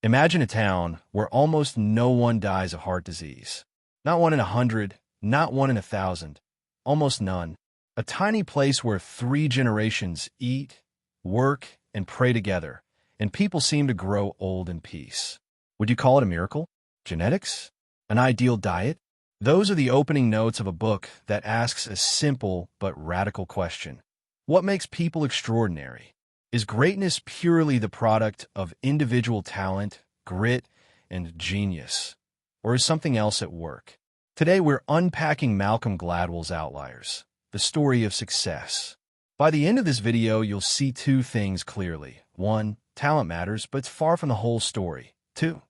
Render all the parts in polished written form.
Imagine a town where almost no one dies of heart disease. Not one in 100, not one in 1,000, almost none. A tiny place where 3 generations eat, work, and pray together, and people seem to grow old in peace. Would you call it a miracle? Genetics? An ideal diet? Those are the opening notes of a book that asks a simple but radical question. What makes people extraordinary? Is greatness purely the product of individual talent, grit, and genius? Or is something else at work? Today we're unpacking Malcolm Gladwell's Outliers, the story of success. By the end of this video, you'll see 2 things clearly. 1, talent matters, but it's far from the whole story. 2,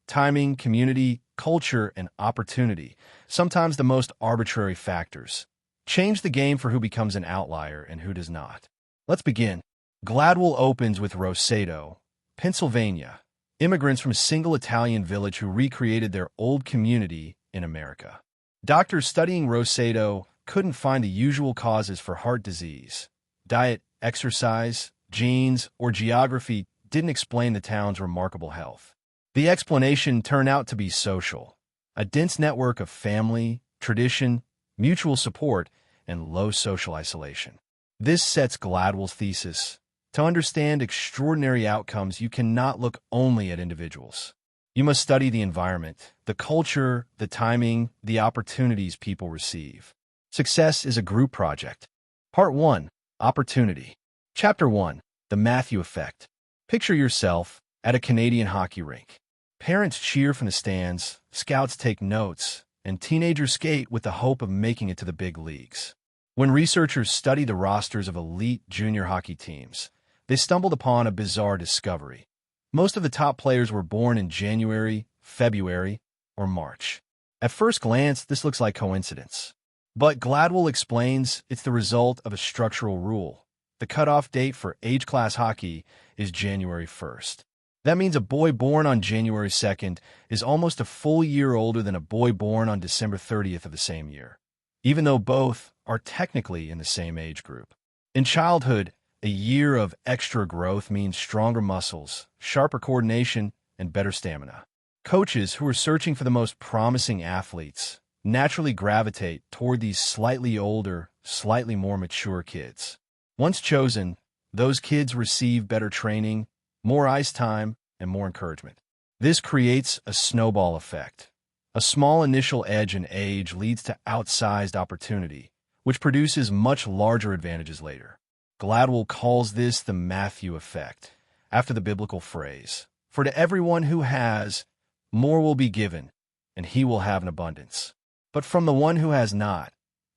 timing, community, culture, and opportunity, sometimes the most arbitrary factors, change the game for who becomes an outlier and who does not. Let's begin. Gladwell opens with Roseto, Pennsylvania, immigrants from a single Italian village who recreated their old community in America. Doctors studying Roseto couldn't find the usual causes for heart disease. Diet, exercise, genes, or geography didn't explain the town's remarkable health. The explanation turned out to be social, a dense network of family, tradition, mutual support, and low social isolation. This sets Gladwell's thesis. To understand extraordinary outcomes, you cannot look only at individuals. You must study the environment, the culture, the timing, the opportunities people receive. Success is a group project. Part 1. Opportunity. Chapter 1. The Matthew Effect. Picture yourself at a Canadian hockey rink. Parents cheer from the stands, scouts take notes, and teenagers skate with the hope of making it to the big leagues. When researchers study the rosters of elite junior hockey teams, they stumbled upon a bizarre discovery. Most of the top players were born in January, February, or March. At first glance, this looks like coincidence. But Gladwell explains it's the result of a structural rule. The cutoff date for age-class hockey is January 1st. That means a boy born on January 2nd is almost a full year older than a boy born on December 30th of the same year, even though both are technically in the same age group. In childhood, a year of extra growth means stronger muscles, sharper coordination, and better stamina. Coaches who are searching for the most promising athletes naturally gravitate toward these slightly older, slightly more mature kids. Once chosen, those kids receive better training, more ice time, and more encouragement. This creates a snowball effect. A small initial edge in age leads to outsized opportunity, which produces much larger advantages later. Gladwell calls this the Matthew Effect, after the biblical phrase, "For to everyone who has, more will be given, and he will have an abundance. But from the one who has not,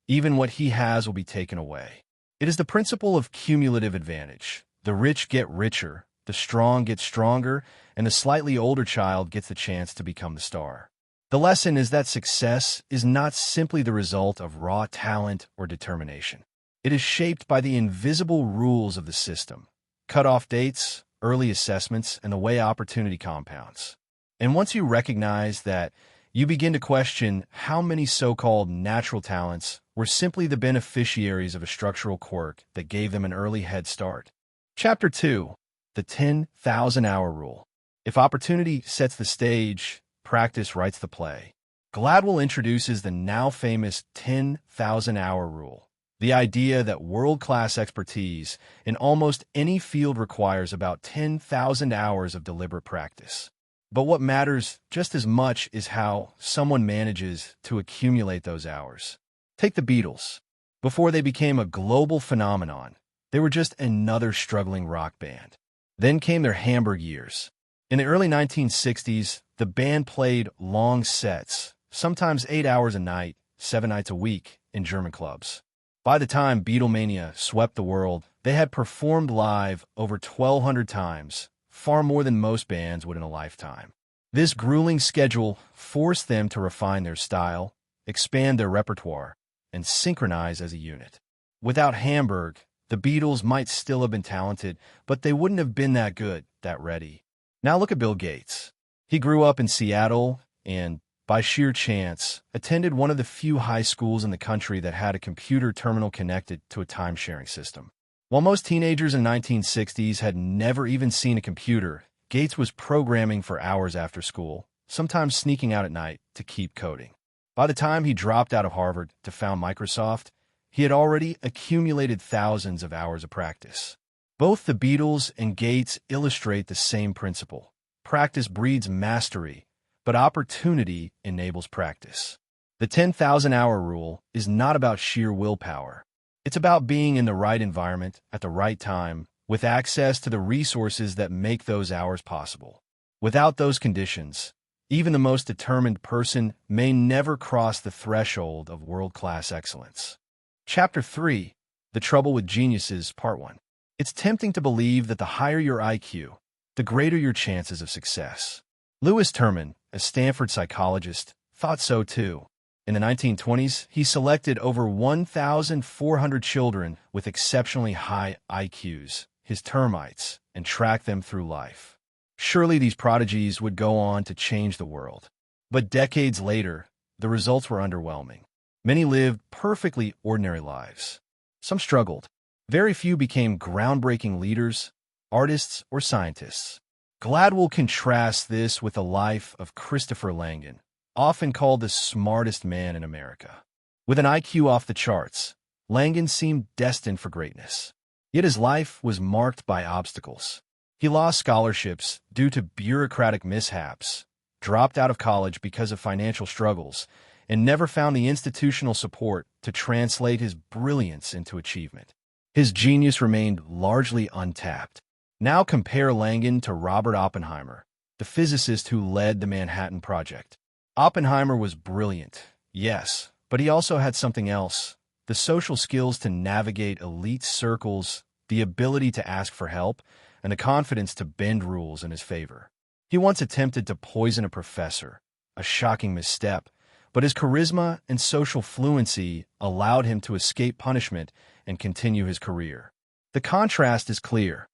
even what he has will be taken away." It is the principle of cumulative advantage. The rich get richer, the strong get stronger, and the slightly older child gets the chance to become the star. The lesson is that success is not simply the result of raw talent or determination. It is shaped by the invisible rules of the system: cutoff dates, early assessments, and the way opportunity compounds. And once you recognize that, you begin to question how many so-called natural talents were simply the beneficiaries of a structural quirk that gave them an early head start. Chapter 2. The 10,000-hour rule. If opportunity sets the stage, practice writes the play. Gladwell introduces the now famous 10,000-hour rule. The idea that world-class expertise in almost any field requires about 10,000 hours of deliberate practice. But what matters just as much is how someone manages to accumulate those hours. Take the Beatles. Before they became a global phenomenon, they were just another struggling rock band. Then came their Hamburg years. In the early 1960s, the band played long sets, sometimes 8 hours a night, 7 nights a week, in German clubs. By the time Beatlemania swept the world, they had performed live over 1,200 times, far more than most bands would in a lifetime. This grueling schedule forced them to refine their style, expand their repertoire, and synchronize as a unit. Without Hamburg, the Beatles might still have been talented, but they wouldn't have been that good, that ready. Now look at Bill Gates. He grew up in Seattle and, by sheer chance, attended one of the few high schools in the country that had a computer terminal connected to a time-sharing system. While most teenagers in the 1960s had never even seen a computer, Gates was programming for hours after school, sometimes sneaking out at night to keep coding. By the time he dropped out of Harvard to found Microsoft, he had already accumulated thousands of hours of practice. Both the Beatles and Gates illustrate the same principle. Practice breeds mastery, but opportunity enables practice. The 10,000-hour rule is not about sheer willpower. It's about being in the right environment at the right time, with access to the resources that make those hours possible. Without those conditions, even the most determined person may never cross the threshold of world-class excellence. Chapter 3, The Trouble with Geniuses, Part 1. It's tempting to believe that the higher your IQ, the greater your chances of success. Lewis Terman, a Stanford psychologist, thought so too. In the 1920s, he selected over 1,400 children with exceptionally high IQs, his termites, and tracked them through life. Surely these prodigies would go on to change the world. But decades later, the results were underwhelming. Many lived perfectly ordinary lives. Some struggled. Very few became groundbreaking leaders, artists, or scientists. Gladwell contrasts this with the life of Christopher Langan, often called the smartest man in America. With an IQ off the charts, Langan seemed destined for greatness. Yet his life was marked by obstacles. He lost scholarships due to bureaucratic mishaps, dropped out of college because of financial struggles, and never found the institutional support to translate his brilliance into achievement. His genius remained largely untapped. Now compare Langan to Robert Oppenheimer, the physicist who led the Manhattan Project. Oppenheimer was brilliant, yes, but he also had something else: the social skills to navigate elite circles, the ability to ask for help, and the confidence to bend rules in his favor. He once attempted to poison a professor, a shocking misstep, but his charisma and social fluency allowed him to escape punishment and continue his career. The contrast is clear.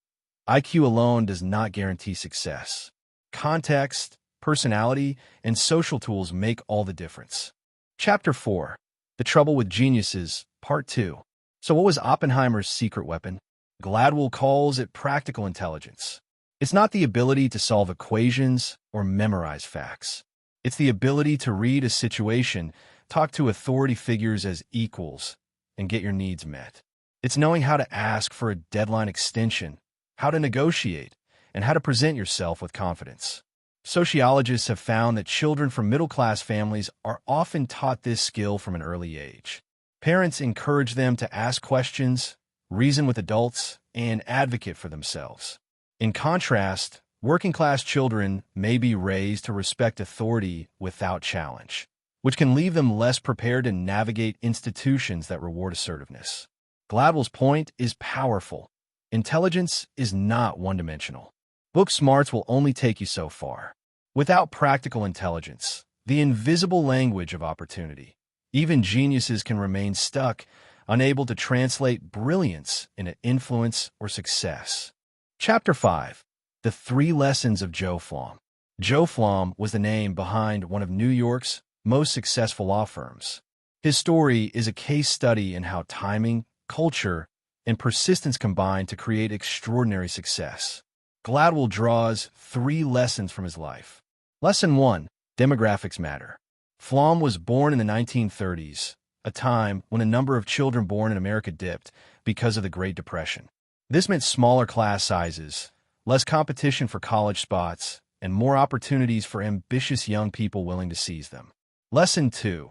IQ alone does not guarantee success. Context, personality, and social tools make all the difference. Chapter 4, The Trouble with Geniuses, Part 2. So what was Oppenheimer's secret weapon? Gladwell calls it practical intelligence. It's not the ability to solve equations or memorize facts. It's the ability to read a situation, talk to authority figures as equals, and get your needs met. It's knowing how to ask for a deadline extension, how to negotiate, and how to present yourself with confidence. Sociologists have found that children from middle-class families are often taught this skill from an early age. Parents encourage them to ask questions, reason with adults, and advocate for themselves. In contrast, working-class children may be raised to respect authority without challenge, which can leave them less prepared to navigate institutions that reward assertiveness. Gladwell's point is powerful. Intelligence is not one-dimensional. Book smarts will only take you so far. Without practical intelligence, the invisible language of opportunity, even geniuses can remain stuck, unable to translate brilliance into influence or success. Chapter 5, The 3 Lessons of Joe Flom. Joe Flom was the name behind one of New York's most successful law firms. His story is a case study in how timing, culture, and persistence combine to create extraordinary success. Gladwell draws 3 lessons from his life. Lesson 1. Demographics matter. Flom was born in the 1930s, a time when the number of children born in America dipped because of the Great Depression. This meant smaller class sizes, less competition for college spots, and more opportunities for ambitious young people willing to seize them. Lesson 2.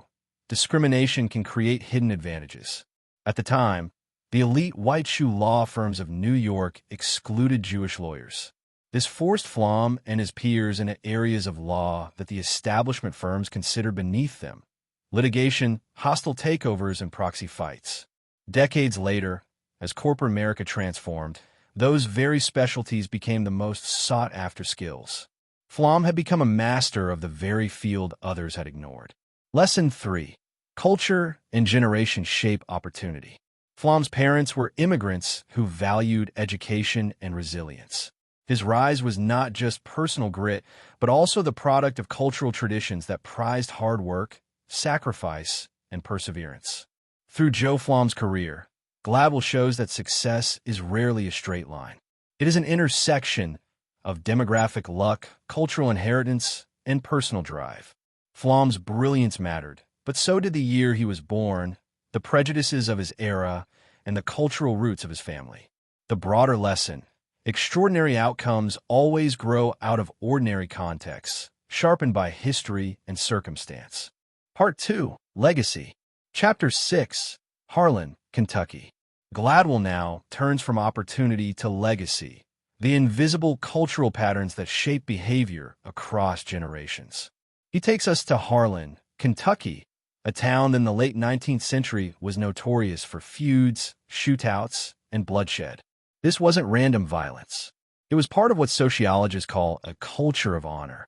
Discrimination can create hidden advantages. At the time, the elite white-shoe law firms of New York excluded Jewish lawyers. This forced Flom and his peers into areas of law that the establishment firms considered beneath them: litigation, hostile takeovers, and proxy fights. Decades later, as corporate America transformed, those very specialties became the most sought-after skills. Flom had become a master of the very field others had ignored. Lesson 3. Culture and generation shape opportunity. Flom's parents were immigrants who valued education and resilience. His rise was not just personal grit, but also the product of cultural traditions that prized hard work, sacrifice, and perseverance. Through Joe Flom's career, Gladwell shows that success is rarely a straight line. It is an intersection of demographic luck, cultural inheritance, and personal drive. Flom's brilliance mattered, but so did the year he was born, the prejudices of his era, and the cultural roots of his family. The broader lesson: extraordinary outcomes always grow out of ordinary contexts, sharpened by history and circumstance. Part 2. Legacy. Chapter 6. Harlan, Kentucky. Gladwell now turns from opportunity to legacy, the invisible cultural patterns that shape behavior across generations. He takes us to Harlan, Kentucky, a town that in the late 19th century was notorious for feuds, shootouts, and bloodshed. This wasn't random violence. It was part of what sociologists call a culture of honor.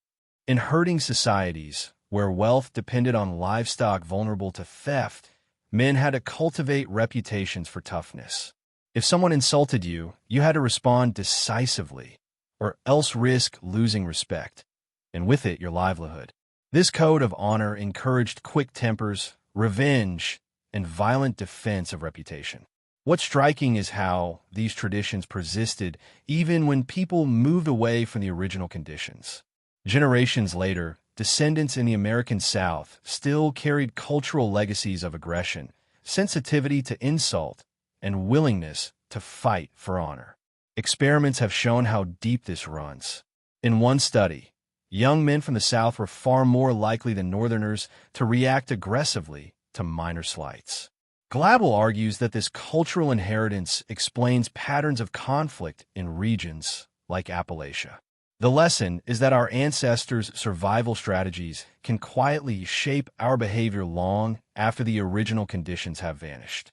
In herding societies, where wealth depended on livestock vulnerable to theft, men had to cultivate reputations for toughness. If someone insulted you, you had to respond decisively, or else risk losing respect, and with it your livelihood. This code of honor encouraged quick tempers, revenge, and violent defense of reputation. What's striking is how these traditions persisted even when people moved away from the original conditions. Generations later, descendants in the American South still carried cultural legacies of aggression, sensitivity to insult, and willingness to fight for honor. Experiments have shown how deep this runs. In one study, young men from the South were far more likely than Northerners to react aggressively to minor slights. Gladwell argues that this cultural inheritance explains patterns of conflict in regions like Appalachia. The lesson is that our ancestors' survival strategies can quietly shape our behavior long after the original conditions have vanished.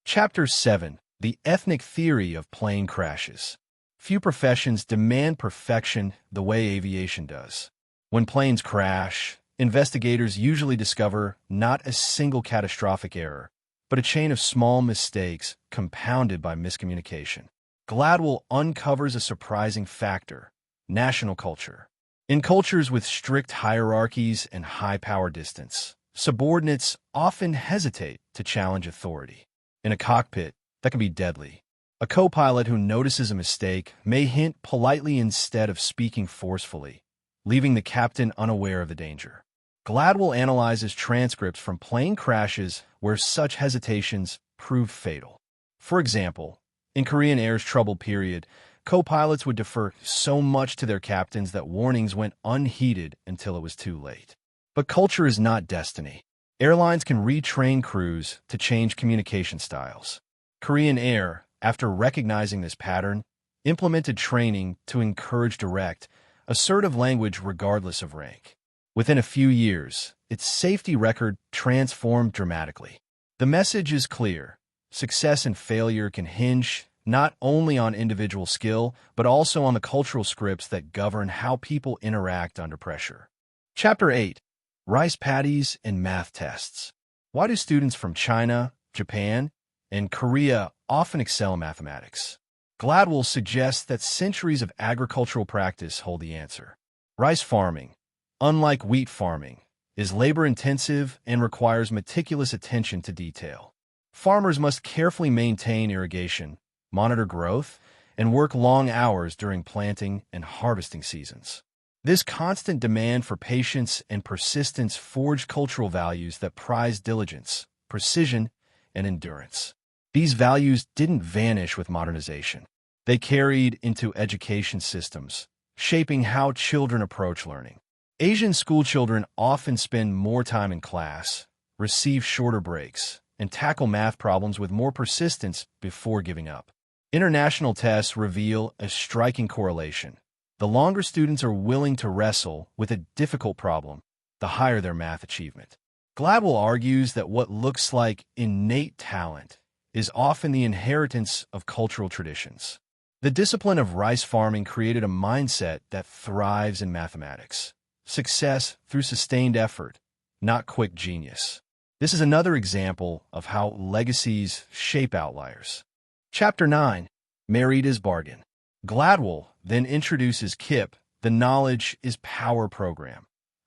Chapter 7. The Ethnic Theory of Plane Crashes. Few professions demand perfection the way aviation does. When planes crash, investigators usually discover not a single catastrophic error, but a chain of small mistakes compounded by miscommunication. Gladwell uncovers a surprising factor: national culture. In cultures with strict hierarchies and high power distance, subordinates often hesitate to challenge authority. In a cockpit, that can be deadly. A co-pilot who notices a mistake may hint politely instead of speaking forcefully, leaving the captain unaware of the danger. Gladwell analyzes transcripts from plane crashes where such hesitations prove fatal. For example, in Korean Air's troubled period, co-pilots would defer so much to their captains that warnings went unheeded until it was too late. But culture is not destiny. Airlines can retrain crews to change communication styles. Korean Air, after recognizing this pattern, implemented training to encourage direct, assertive language regardless of rank. Within a few years, its safety record transformed dramatically. The message is clear: success and failure can hinge not only on individual skill, but also on the cultural scripts that govern how people interact under pressure. Chapter 8. Rice Paddies and Math Tests. Why do students from China, Japan, and Korea often excel in mathematics? Gladwell suggests that centuries of agricultural practice hold the answer. Rice farming, unlike wheat farming, is labor-intensive and requires meticulous attention to detail. Farmers must carefully maintain irrigation, monitor growth, and work long hours during planting and harvesting seasons. This constant demand for patience and persistence forged cultural values that prize diligence, precision, and endurance. These values didn't vanish with modernization. They carried into education systems, shaping how children approach learning. Asian schoolchildren often spend more time in class, receive shorter breaks, and tackle math problems with more persistence before giving up. International tests reveal a striking correlation. The longer students are willing to wrestle with a difficult problem, the higher their math achievement. Gladwell argues that what looks like innate talent is often the inheritance of cultural traditions. The discipline of rice farming created a mindset that thrives in mathematics. Success through sustained effort, not quick genius. This is another example of how legacies shape outliers. Chapter 9. Marita's Bargain. Gladwell then introduces KIPP, the Knowledge is Power program,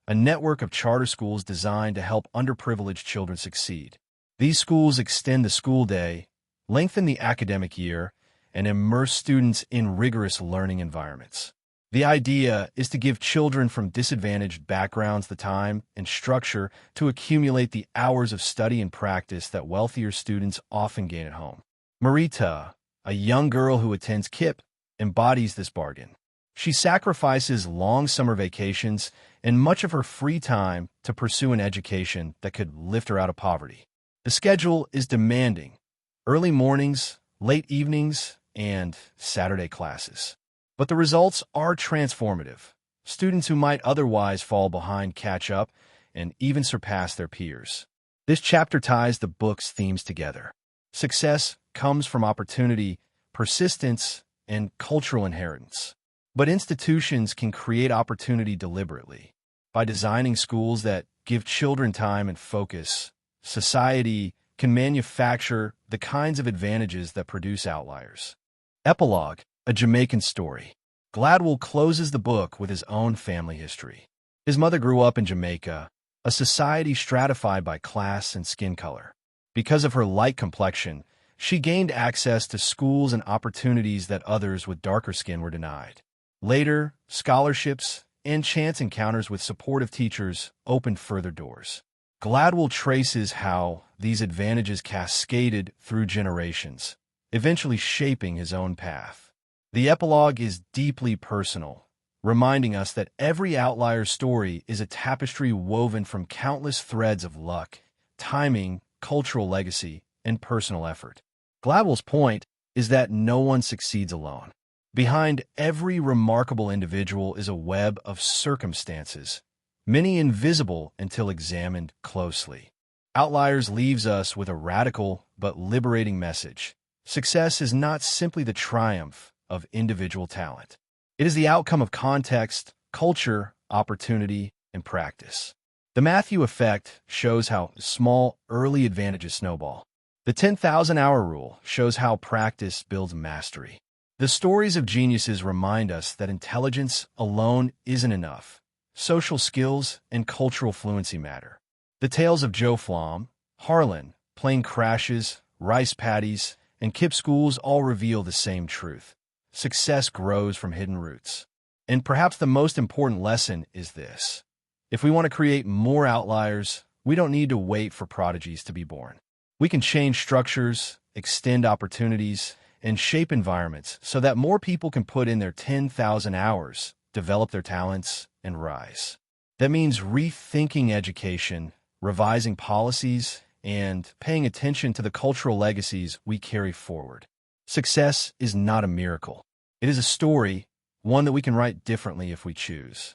a network of charter schools designed to help underprivileged children succeed. These schools extend the school day, lengthen the academic year, and immerse students in rigorous learning environments. The idea is to give children from disadvantaged backgrounds the time and structure to accumulate the hours of study and practice that wealthier students often gain at home. Marita, a young girl who attends KIP, embodies this bargain. She sacrifices long summer vacations and much of her free time to pursue an education that could lift her out of poverty. The schedule is demanding: early mornings, late evenings, and Saturday classes. But the results are transformative. Students who might otherwise fall behind catch up and even surpass their peers. This chapter ties the book's themes together. Success comes from opportunity, persistence, and cultural inheritance. But institutions can create opportunity deliberately. By designing schools that give children time and focus, society can manufacture the kinds of advantages that produce outliers. Epilogue, a Jamaican story. Gladwell closes the book with his own family history. His mother grew up in Jamaica, a society stratified by class and skin color. Because of her light complexion, she gained access to schools and opportunities that others with darker skin were denied. Later, scholarships and chance encounters with supportive teachers opened further doors. Gladwell traces how these advantages cascaded through generations, eventually shaping his own path. The epilogue is deeply personal, reminding us that every outlier's story is a tapestry woven from countless threads of luck, timing, cultural legacy, and personal effort. Gladwell's point is that no one succeeds alone. Behind every remarkable individual is a web of circumstances, many invisible until examined closely. Outliers leaves us with a radical but liberating message. Success is not simply the triumph of individual talent. It is the outcome of context, culture, opportunity, and practice. The Matthew effect shows how small, early advantages snowball. The 10,000-hour rule shows how practice builds mastery. The stories of geniuses remind us that intelligence alone isn't enough. Social skills and cultural fluency matter. The tales of Flom, Harlan, plane crashes, rice paddies, and KIP schools all reveal the same truth. Success grows from hidden roots. And perhaps the most important lesson is this: if we want to create more outliers, we don't need to wait for prodigies to be born. We can change structures, extend opportunities, and shape environments so that more people can put in their 10,000 hours, develop their talents, and rise. That means rethinking education, revising policies, and paying attention to the cultural legacies we carry forward. Success is not a miracle. It is a story, one that we can write differently if we choose.